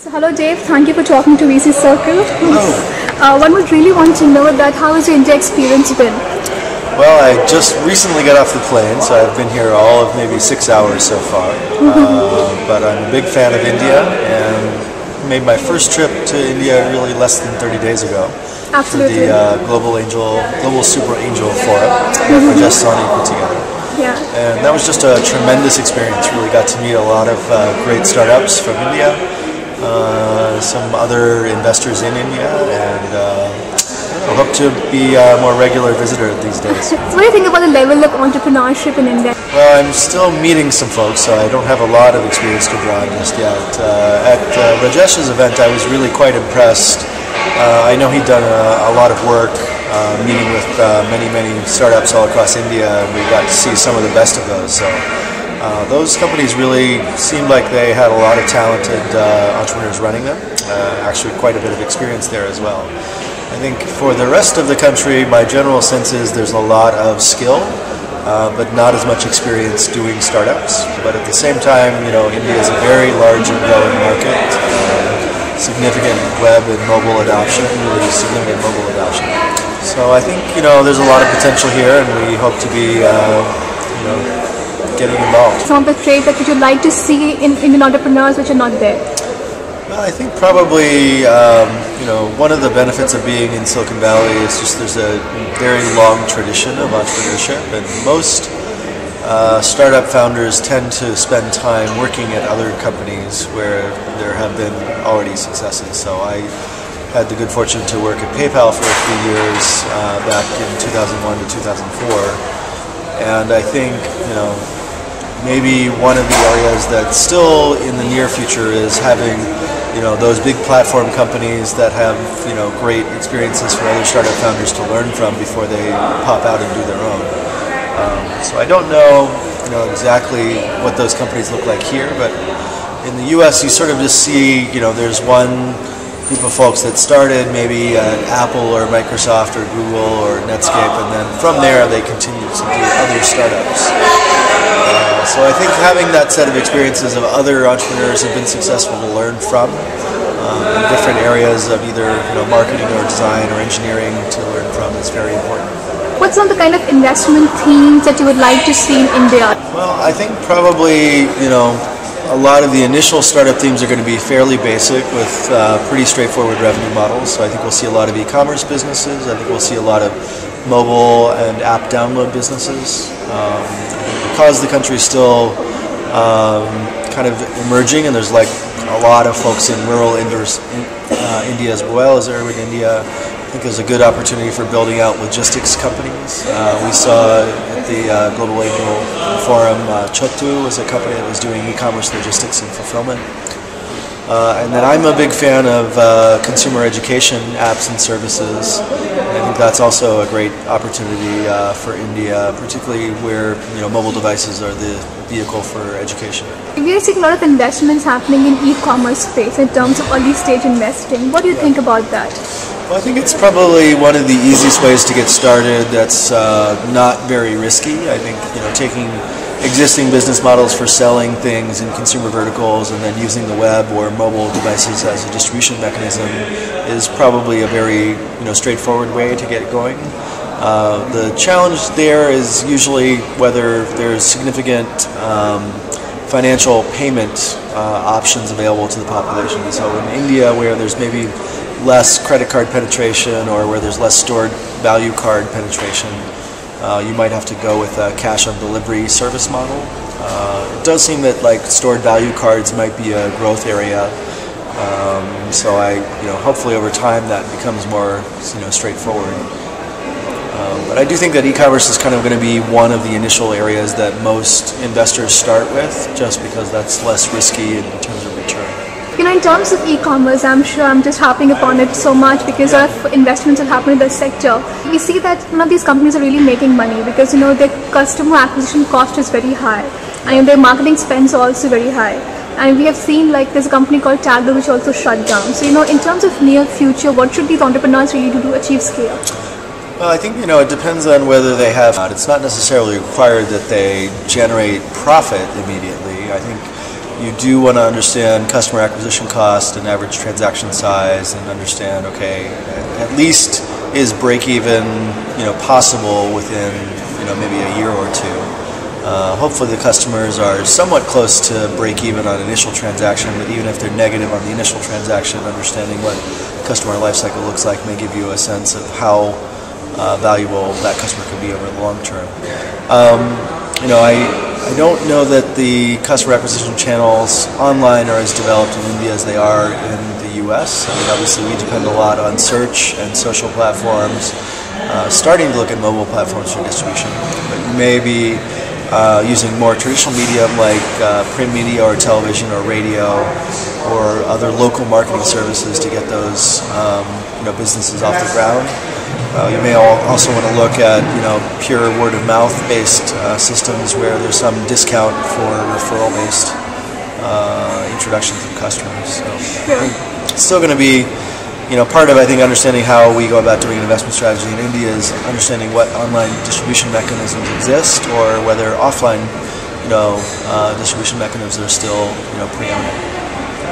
So hello Dave, thank you for talking to Vccircle. Hello. One would really want to know that how has your India experience been? Well, I just recently got off the plane, so I've been here all of maybe 6 hours so far. But I'm a big fan of India and made my first trip to India really less than 30 days ago. Absolutely. For the Global Super Angel Forum that Rajesh Soni put together. Yeah. And that was just a tremendous experience. Really got to meet a lot of great startups from India, some other investors in India, and I hope to be a more regular visitor these days. So what do you think about the level of entrepreneurship in India? Well, I'm still meeting some folks, so I don't have a lot of experience to draw on just yet. At Rajesh's event, I was really quite impressed. I know he'd done a lot of work meeting with many startups all across India, and we got to see some of the best of those. So those companies really seemed like they had a lot of talented entrepreneurs running them. Actually, quite a bit of experience there as well. I think for the rest of the country, my general sense is there's a lot of skill, but not as much experience doing startups. But at the same time, India is a very large and growing market. Significant web and mobile adoption, really significant mobile adoption. So I think there's a lot of potential here, and we hope to be getting involved. Some of the traits that you would like to see in Indian entrepreneurs which are not there? Well, I think probably one of the benefits of being in Silicon Valley is just there's a very long tradition of entrepreneurship, and most startup founders tend to spend time working at other companies where there have been already successes. So I had the good fortune to work at PayPal for a few years back in 2001 to 2004, and I think maybe one of the areas that's still in the near future is having those big platform companies that have great experiences for other startup founders to learn from before they pop out and do their own. So I don't know exactly what those companies look like here, but in the U.S. you sort of just see there's one group of folks that started maybe at Apple or Microsoft or Google or Netscape, and then from there they continue to do other startups. So I think having that set of experiences of other entrepreneurs who've been successful to learn from in different areas of either marketing or design or engineering to learn from is very important. What's some of the kind of investment themes that you would like to see in India? Well, I think probably a lot of the initial startup themes are going to be fairly basic with pretty straightforward revenue models. So I think we'll see a lot of e-commerce businesses. I think we'll see a lot of mobile and app download businesses. Because the country is still kind of emerging, and there's like a lot of folks in rural India as well as urban India, I think there's a good opportunity for building out logistics companies. We saw at the Global Angel Forum, Chotu was a company that was doing e-commerce logistics and fulfillment. And then I'm a big fan of consumer education apps and services. And I think that's also a great opportunity for India, particularly where mobile devices are the vehicle for education. We are seeing a lot of investments happening in e-commerce space in terms of early stage investing. What do you think about that? Well, I think it's probably one of the easiest ways to get started that's not very risky. I think taking existing business models for selling things in consumer verticals and then using the web or mobile devices as a distribution mechanism is probably a very straightforward way to get going. The challenge there is usually whether there's significant financial payment options available to the population. So in India, where there's maybe less credit card penetration or where there's less stored value card penetration, you might have to go with a cash on delivery service model. It does seem that stored value cards might be a growth area. So hopefully over time that becomes more straightforward. But I do think that e-commerce is kind of going to be one of the initial areas that most investors start with, just because that's less risky in terms of return. In terms of e-commerce, I'm sure I'm just harping upon it so much because a lot of investments have happened in the sector. We see that none of these companies are really making money because their customer acquisition cost is very high, and their marketing spends are also very high. And we have seen there's a company called Tagger which also shut down. So in terms of near future, what should these entrepreneurs really do to achieve scale? Well, I think it depends on whether they have. It's not necessarily required that they generate profit immediately. I think you do want to understand customer acquisition cost and average transaction size, and understand, okay, at least is break even, possible within, maybe a year or two. Hopefully the customers are somewhat close to break even on initial transaction, but even if they're negative on the initial transaction, understanding what customer lifecycle looks like may give you a sense of how valuable that customer could be over the long term. I don't know that the customer acquisition channels online are as developed in India as they are in the US. I mean, obviously we depend a lot on search and social platforms, starting to look at mobile platforms for distribution. But you may be using more traditional medium like print media or television or radio or other local marketing services to get those businesses off the ground. You may also want to look at pure word of mouth based systems where there's some discount for referral based introduction to customers. So it's still going to be part of, I think, understanding how we go about doing an investment strategy in India is understanding what online distribution mechanisms exist, or whether offline distribution mechanisms are still preeminent.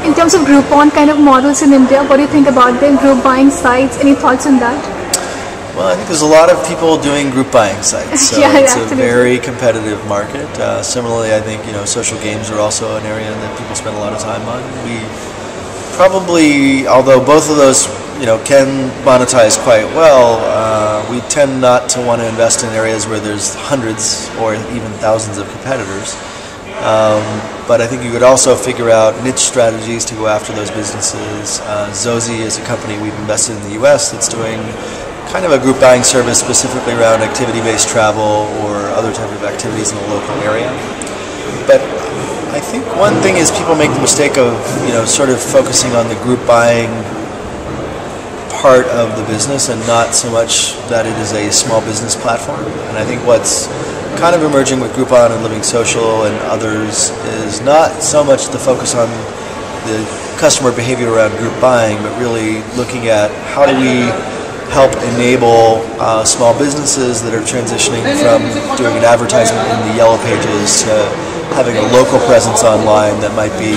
In terms of Groupon kind of models in India, what do you think about them? Group buying sites, any thoughts on that? Well, I think there's a lot of people doing group buying sites, so yeah, it's absolutely. a very competitive market. Similarly, I think social games are also an area that people spend a lot of time on. We probably, although both of those can monetize quite well, we tend not to want to invest in areas where there's hundreds or even thousands of competitors. But I think you could also figure out niche strategies to go after those businesses. Zozi is a company we've invested in the US that's doing kind of a group buying service specifically around activity-based travel or other type of activities in the local area. But I think one thing is people make the mistake of sort of focusing on the group buying part of the business and not so much that it is a small business platform. And I think what's kind of emerging with Groupon and Living Social and others is not so much the focus on the customer behavior around group buying, but really looking at how do we help enable small businesses that are transitioning from doing an advertisement in the yellow pages to having a local presence online that might be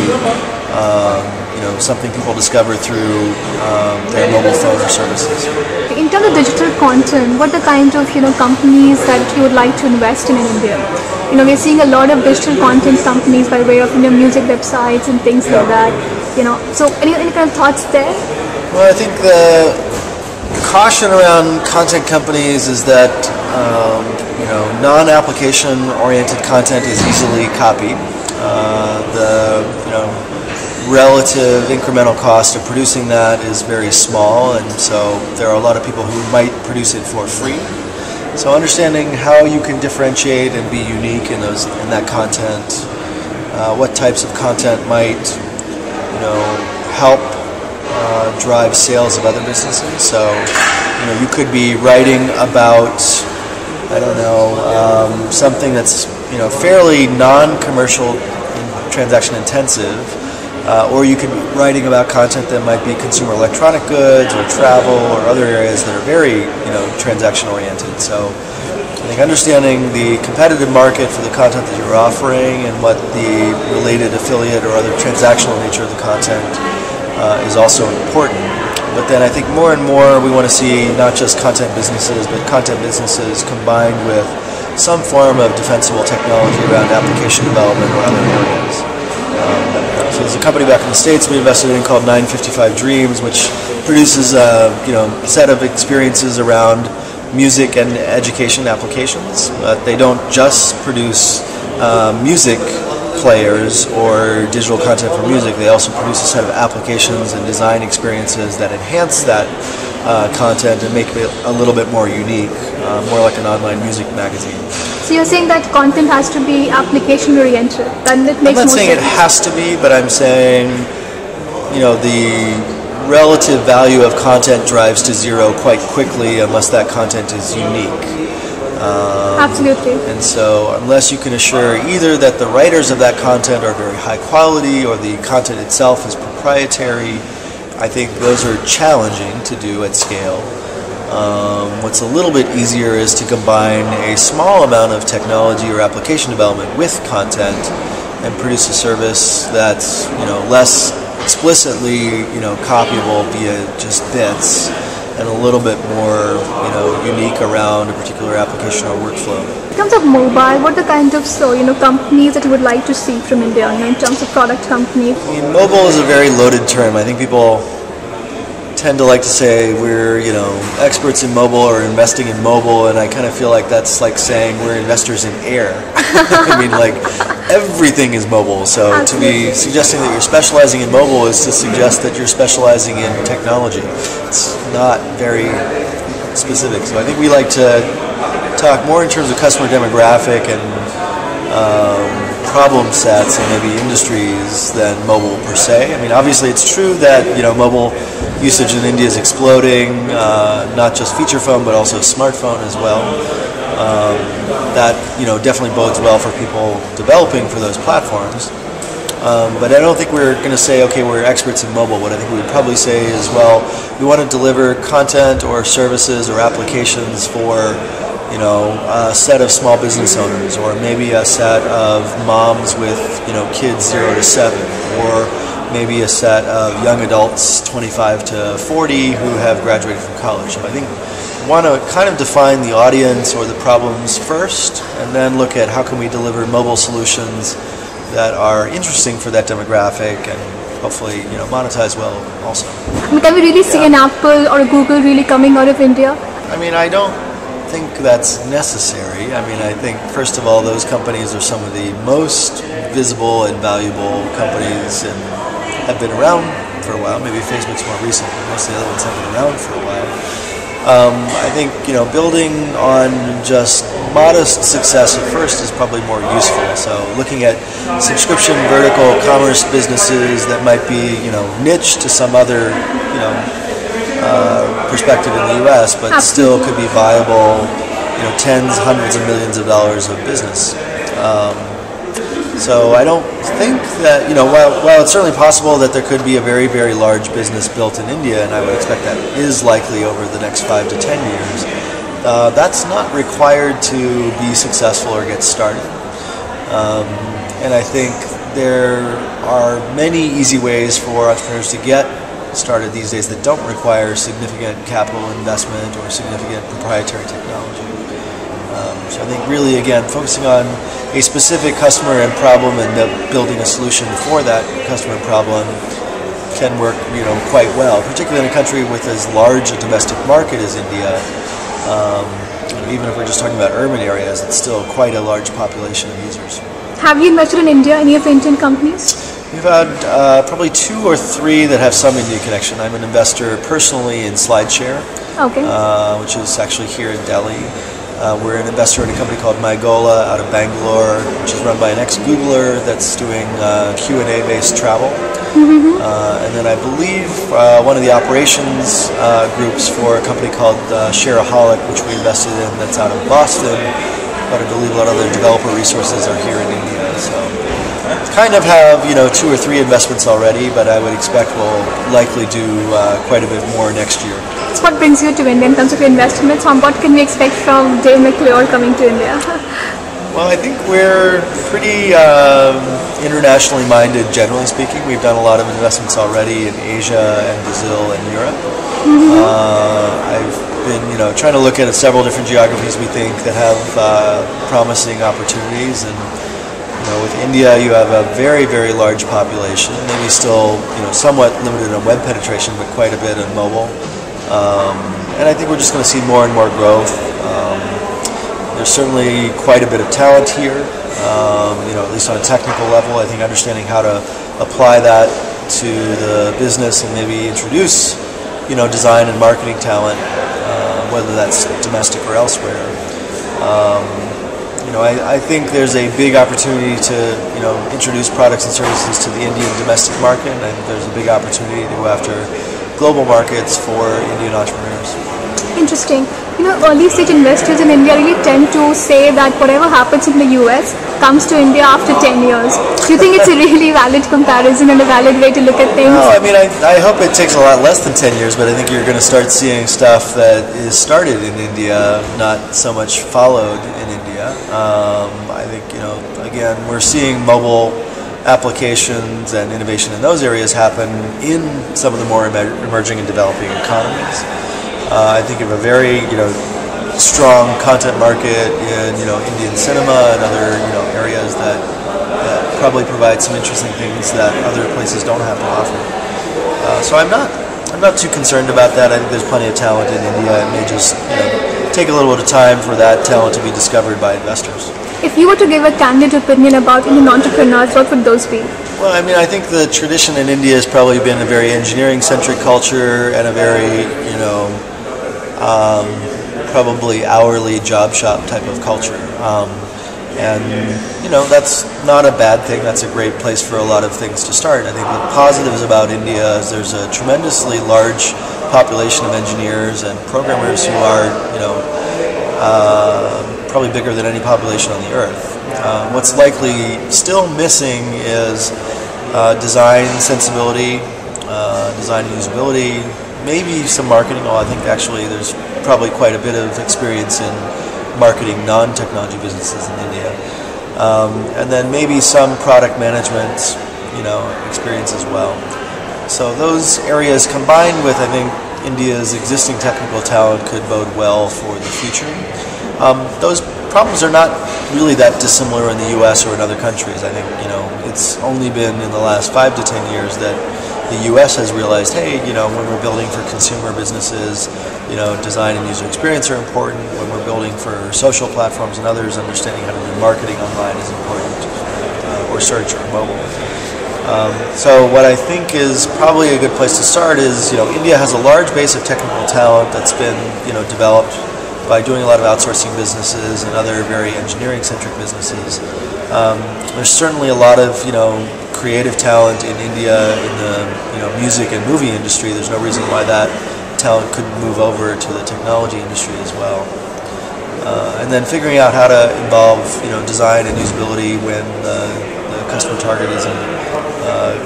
something people discover through their mobile phone or services. In terms of digital content, what are the kind of companies that you would like to invest in India? We're seeing a lot of digital content companies by way of music websites and things like that. So any kind of thoughts there? Well, I think the caution around content companies is that non-application oriented content is easily copied. The relative incremental cost of producing that is very small, and so there are a lot of people who might produce it for free. So understanding how you can differentiate and be unique in that content, what types of content might help drive sales of other businesses. So you could be writing about something that's fairly non-commercial, transaction intensive, or you could be writing about content that might be consumer electronic goods or travel or other areas that are very transaction oriented. So I think understanding the competitive market for the content that you're offering and what the related affiliate or other transactional nature of the content is also important. But then I think more and more we want to see not just content businesses, but content businesses combined with some form of defensible technology around application development or other areas. So there's a company back in the States we invested in called 955 Dreams, which produces a set of experiences around music and education applications. But they don't just produce music players or digital content for music. They also produce a set of applications and design experiences that enhance that content and make it a little bit more unique, more like an online music magazine. So you're saying that content has to be application oriented, and it makes more sense. I'm not saying it has to be, but I'm saying the relative value of content drives to zero quite quickly unless that content is unique. Absolutely. And so unless you can assure either that the writers of that content are very high quality or the content itself is proprietary, I think those are challenging to do at scale. What's a little bit easier is to combine a small amount of technology or application development with content and produce a service that's less explicitly copyable via just bits, and a little bit more unique around a particular application or workflow. In terms of mobile, what are the kind of companies that you would like to see from India in terms of product companies? I mean, mobile is a very loaded term. I think people tend to like to say we're experts in mobile or investing in mobile, and I kind of feel like that's like saying we're investors in air. I mean, like, everything is mobile, so Absolutely. To be suggesting that you're specializing in mobile is to suggest that you're specializing in technology. It's not very specific, so I think we like to talk more in terms of customer demographic and problem sets and maybe industries than mobile per se. I mean, obviously it's true that mobile usage in India is exploding, not just feature phone but also smartphone as well. That definitely bodes well for people developing for those platforms. But I don't think we're going to say, okay, we're experts in mobile. What I think we would probably say is, well, we want to deliver content or services or applications for a set of small business owners, or maybe a set of moms with kids 0 to 7, or maybe a set of young adults 25 to 40 who have graduated from college. So I think we want to kind of define the audience or the problems first, and then look at how can we deliver mobile solutions that are interesting for that demographic and hopefully monetize well also. Can we really see an Apple or a Google really coming out of India? I mean, I don't think that's necessary. I mean, I think first of all, those companies are some of the most visible and valuable companies and have been around for a while. Maybe Facebook's more recent, but most of the other ones have been around for a while. I think building on just modest success at first is probably more useful. So looking at subscription vertical commerce businesses that might be niche to some other perspective in the U.S., but still could be viable, tens, hundreds of millions of dollars of business. So I don't think that, while it's certainly possible that there could be a very, very large business built in India, and I would expect that is likely over the next 5 to 10 years, that's not required to be successful or get started. And I think there are many easy ways for entrepreneurs to get started these days that don't require significant capital investment or significant proprietary technology. So I think really, again, focusing on a specific customer and problem and building a solution for that customer problem can work quite well, particularly in a country with as large a domestic market as India. Even if we're just talking about urban areas, it's still quite a large population of users. Have you invested in India, any of the Indian companies? We've had probably 2 or 3 that have some India connection. I'm an investor personally in SlideShare, which is actually here in Delhi. We're an investor in a company called Mygola out of Bangalore, which is run by an ex-Googler that's doing Q&A-based travel. And then I believe one of the operations groups for a company called Shareholic, which we invested in, that's out of Boston. But I believe a lot of their developer resources are here in India. So kind of have 2 or 3 investments already, but I would expect we'll likely do quite a bit more next year. So what brings you to India in terms of your investments? What can we expect from McClure coming to India? Well, I think we're pretty internationally minded, generally speaking. We've done a lot of investments already in Asia and Brazil and Europe. I've been trying to look at several different geographies we think that have promising opportunities, and with India, you have a very, very large population, maybe still, somewhat limited on web penetration, but quite a bit on mobile. And I think we're just going to see more and more growth. There's certainly quite a bit of talent here, at least on a technical level. I think understanding how to apply that to the business and maybe introduce, design and marketing talent, whether that's domestic or elsewhere. I think there's a big opportunity to, introduce products and services to the Indian domestic market, and I think there's a big opportunity to go after global markets for Indian entrepreneurs. Interesting. Early stage investors in India really tend to say that whatever happens in the US comes to India after 10 years. Do you think it's a really valid comparison and a valid way to look at things? No, I mean, I hope it takes a lot less than 10 years, but I think you're going to start seeing stuff that is started in India, not so much followed in India. I think, again, we're seeing mobile applications and innovation in those areas happen in some of the more emerging and developing economies. I think of a very strong content market in Indian cinema and other areas that probably provide some interesting things that other places don't have to offer. So I'm not too concerned about that. I think there's plenty of talent in India. It may just take a little bit of time for that talent to be discovered by investors. If you were to give a candid opinion about Indian entrepreneurs, what would those be? Well, I mean, I think the tradition in India has probably been a very engineering-centric culture and a very, probably hourly job shop type of culture. That's not a bad thing. That's a great place for a lot of things to start. I think the positives about India is there's a tremendously large population of engineers and programmers who are, probably bigger than any population on the earth. What's likely still missing is design sensibility, design usability, maybe some marketing. Well, I think actually there's probably quite a bit of experience in marketing non-technology businesses in India. And then maybe some product management, experience as well. So those areas combined with, I think, India's existing technical talent could bode well for the future. Those problems are not really that dissimilar in the U.S. or in other countries. I think, it's only been in the last 5 to 10 years that the U.S. has realized, hey, when we're building for consumer businesses, design and user experience are important. When we're building for social platforms and others, understanding how to do marketing online is important, or search or mobile. So what I think is probably a good place to start is, India has a large base of technical talent that's been, developed by doing a lot of outsourcing businesses and other very engineering-centric businesses. There's certainly a lot of, creative talent in India in the, music and movie industry. There's no reason why that talent couldn't move over to the technology industry as well. And then figuring out how to involve, design and usability when the customer target isn't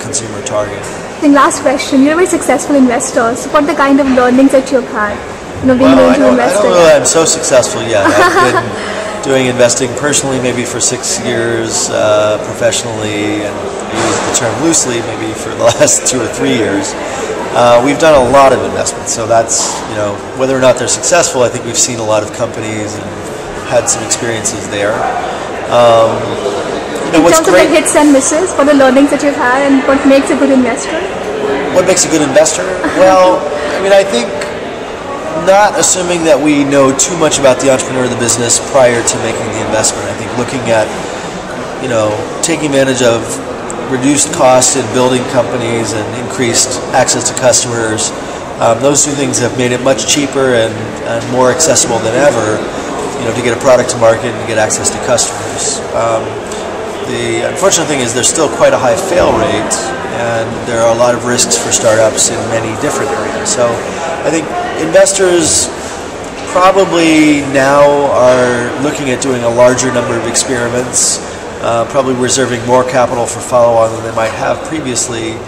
consumer target. I think last question, you're a very successful investor. So what are the kind of learnings that you've had? I don't know that I'm so successful yet. I've been doing investing personally maybe for 6 years, professionally, and I use the term loosely, maybe for the last 2 or 3 years. We've done a lot of investments, so that's, whether or not they're successful, I think we've seen a lot of companies and had some experiences there. In terms of the hits and misses, what are the learnings that you've had and what makes a good investor? What makes a good investor? Well, I think not assuming that we know too much about the entrepreneur of the business prior to making the investment. I think looking at, taking advantage of reduced costs in building companies and increased access to customers. Those two things have made it much cheaper and more accessible than ever, to get a product to market and to get access to customers. The unfortunate thing is there's still quite a high fail rate, and there are a lot of risks for startups in many different areas. So I think investors probably now are looking at doing a larger number of experiments, probably reserving more capital for follow-on than they might have previously.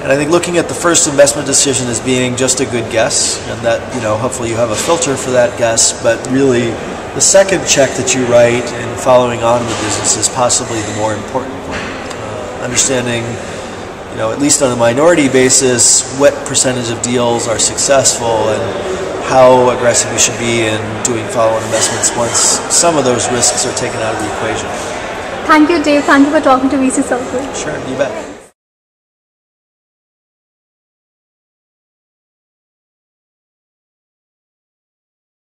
And I think looking at the first investment decision as being just a good guess, and that, hopefully you have a filter for that guess, but really the second check that you write and following on in the business is possibly the more important one. Understanding, at least on a minority basis, what percentage of deals are successful and how aggressive you should be in doing follow-on investments once some of those risks are taken out of the equation. Thank you, Dave. Thank you for talking to Vccircle. Sure, you bet.